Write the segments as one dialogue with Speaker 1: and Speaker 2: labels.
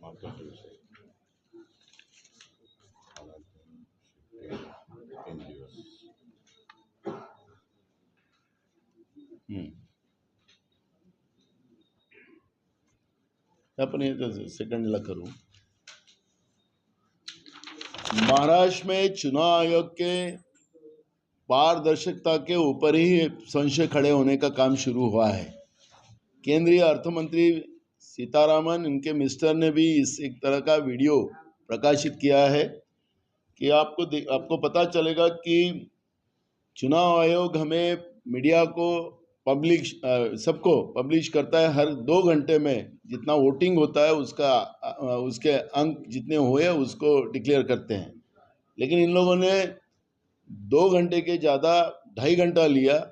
Speaker 1: आपण सेकंड ला करू। महाराष्ट्र में चुनाव आयोग के पारदर्शिता के ऊपर ही संशय खड़े होने का काम शुरू हुआ है। केंद्रीय अर्थ मंत्री सीतारामन, इनके मिनिस्टर ने भी इस एक तरह का वीडियो प्रकाशित किया है कि आपको पता चलेगा कि चुनाव आयोग हमें मीडिया को सबको पब्लिश करता है। हर 2 घंटे में जितना वोटिंग होता है उसके अंक जितने हुए उसको डिक्लेयर करते हैं, लेकिन इन लोगों ने 2 घंटे के ज़्यादा 2.5 घंटा लिया।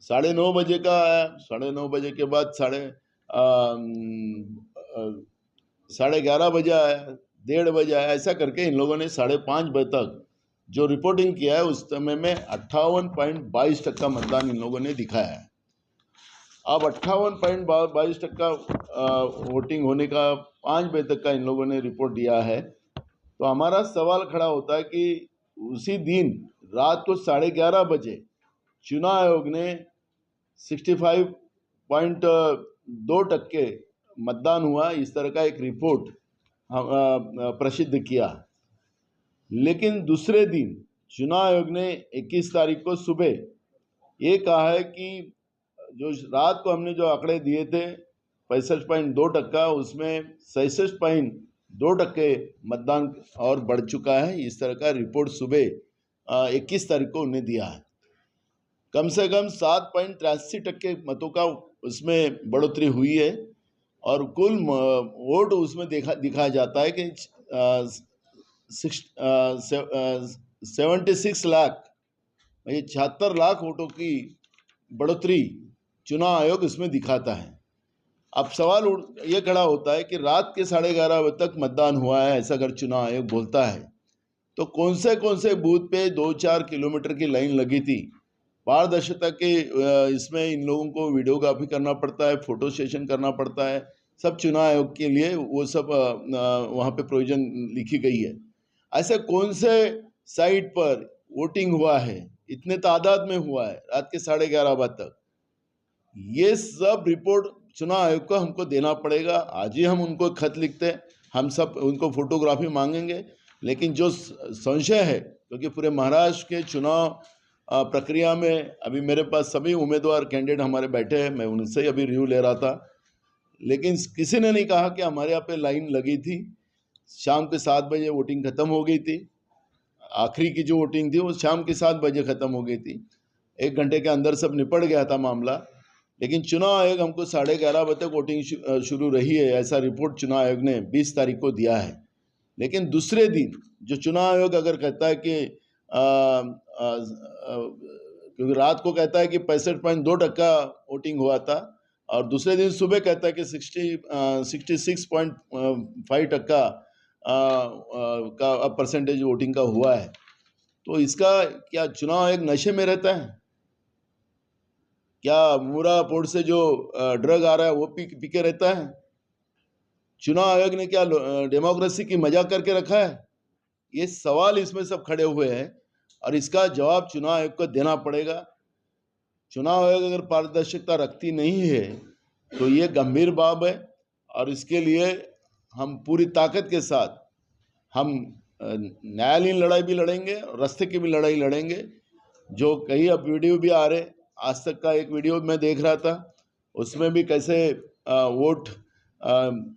Speaker 1: 9:30 बजे का आया, 9:30 बजे के बाद 11:30 बजे आया, 1:30 बजे आया, ऐसा करके इन लोगों ने 5:30 बजे तक जो रिपोर्टिंग किया है उस समय में 58.22% मतदान इन लोगों ने दिखाया है। अब 58.22% वोटिंग होने का 5 बजे तक का इन लोगों ने रिपोर्ट दिया है। तो हमारा सवाल खड़ा होता है कि उसी दिन रात को 11:30 बजे चुनाव आयोग ने 65.2% मतदान हुआ, इस तरह का एक रिपोर्ट प्रसिद्ध किया। लेकिन दूसरे दिन चुनाव आयोग ने 21 तारीख को सुबह ये कहा है कि जो रात को हमने जो आंकड़े दिए थे 65.2%, उसमें 66.2% मतदान और बढ़ चुका है। इस तरह का रिपोर्ट सुबह 21 तारीख को उन्हें दिया है। कम से कम 7.83% मतों का उसमें बढ़ोतरी हुई है और कुल वोट उसमें दिखाया जाता है कि 76 लाख, 76 लाख वोटों की बढ़ोतरी चुनाव आयोग इसमें दिखाता है। अब सवाल ये खड़ा होता है कि रात के 11:30 बजे तक मतदान हुआ है, ऐसा अगर चुनाव आयोग बोलता है तो कौन से बूथ पे 2-4 किलोमीटर की लाइन लगी थी? पारदर्शिता के इसमें इन लोगों को वीडियोग्राफी करना पड़ता है, फोटो सेशन करना पड़ता है, सब चुनाव आयोग के लिए वो सब वहाँ पे प्रोविजन लिखी गई है। ऐसे कौन से साइट पर वोटिंग हुआ है, इतने तादाद में हुआ है रात के 11:30 बजे तक, ये सब रिपोर्ट चुनाव आयोग को हमको देना पड़ेगा। आज ही हम उनको खत लिखते हैं, हम सब उनको फोटोग्राफी मांगेंगे। लेकिन जो संशय है, क्योंकि पूरे महाराष्ट्र के चुनाव प्रक्रिया में अभी मेरे पास सभी उम्मीदवार कैंडिडेट हमारे बैठे हैं, मैं उनसे अभी रिव्यू ले रहा था, लेकिन किसी ने नहीं कहा कि हमारे यहाँ पे लाइन लगी थी। शाम के 7 बजे वोटिंग खत्म हो गई थी। आखिरी की जो वोटिंग थी वो शाम के 7 बजे खत्म हो गई थी। 1 घंटे के अंदर सब निपट गया था मामला। लेकिन चुनाव आयोग हमको 11:30 बजे तक वोटिंग शुरू रही है, ऐसा रिपोर्ट चुनाव आयोग ने 20 तारीख को दिया है। लेकिन दूसरे दिन जो चुनाव आयोग अगर कहता है कि क्योंकि रात को कहता है कि 65.2% वोटिंग हुआ था और दूसरे दिन सुबह कहता है कि 66.5% का परसेंटेज वोटिंग का हुआ है। तो इसका क्या चुनाव आयोग नशे में रहता है? क्या मुरा पोर्ट से जो ड्रग आ रहा है वो पी के रहता है? चुनाव आयोग ने क्या डेमोक्रेसी की मजाक करके रखा है? ये सवाल इसमें सब खड़े हुए हैं और इसका जवाब चुनाव आयोग को देना पड़ेगा। चुनाव आयोग अगर पारदर्शिता रखती नहीं है तो ये गंभीर बात है और इसके लिए हम पूरी ताकत के साथ हम न्यायालयीन लड़ाई भी लड़ेंगे और रास्ते की भी लड़ाई लड़ेंगे। जो कई अब वीडियो भी आ रहे, आज तक का एक वीडियो मैं देख रहा था, उसमें भी कैसे वोट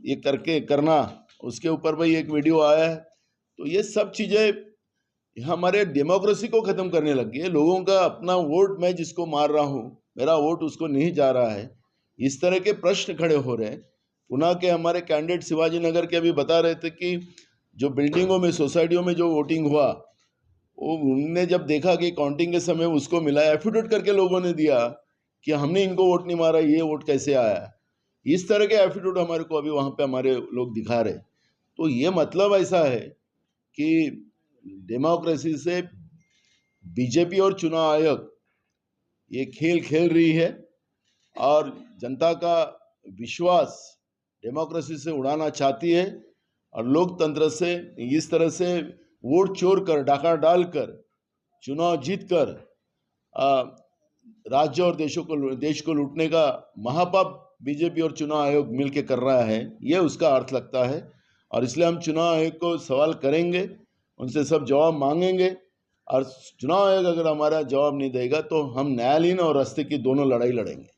Speaker 1: ये करना, उसके ऊपर भी एक वीडियो आया है। तो ये सब चीज़ें हमारे डेमोक्रेसी को ख़त्म करने लगी है। लोगों का अपना वोट, मैं जिसको मार रहा हूँ मेरा वोट उसको नहीं जा रहा है, इस तरह के प्रश्न खड़े हो रहे हैं। पुणे के हमारे कैंडिडेट शिवाजी नगर के अभी बता रहे थे कि जो बिल्डिंगों में, सोसाइटियों में जो वोटिंग हुआ, वो उनने जब देखा कि काउंटिंग के समय उसको मिला, एफिडेविट करके लोगों ने दिया कि हमने इनको वोट नहीं मारा, ये वोट कैसे आया। इस तरह के एफिडेविट हमारे को अभी वहाँ पे हमारे लोग दिखा रहे। तो ये मतलब ऐसा है कि डेमोक्रेसी से बीजेपी और चुनाव आयोग ये खेल खेल रही है और जनता का विश्वास डेमोक्रेसी से उड़ाना चाहती है। और लोकतंत्र से इस तरह से वोट चोर कर, डाका डालकर चुनाव जीत कर राज्य और देश को लूटने का महापाप बीजेपी और चुनाव आयोग मिलकर कर रहा है, यह उसका अर्थ लगता है। और इसलिए हम चुनाव आयोग को सवाल करेंगे, उनसे सब जवाब मांगेंगे, और चुनाव आयोग अगर हमारा जवाब नहीं देगा तो हम न्यायालयीन और रास्ते की दोनों लड़ाई लड़ेंगे।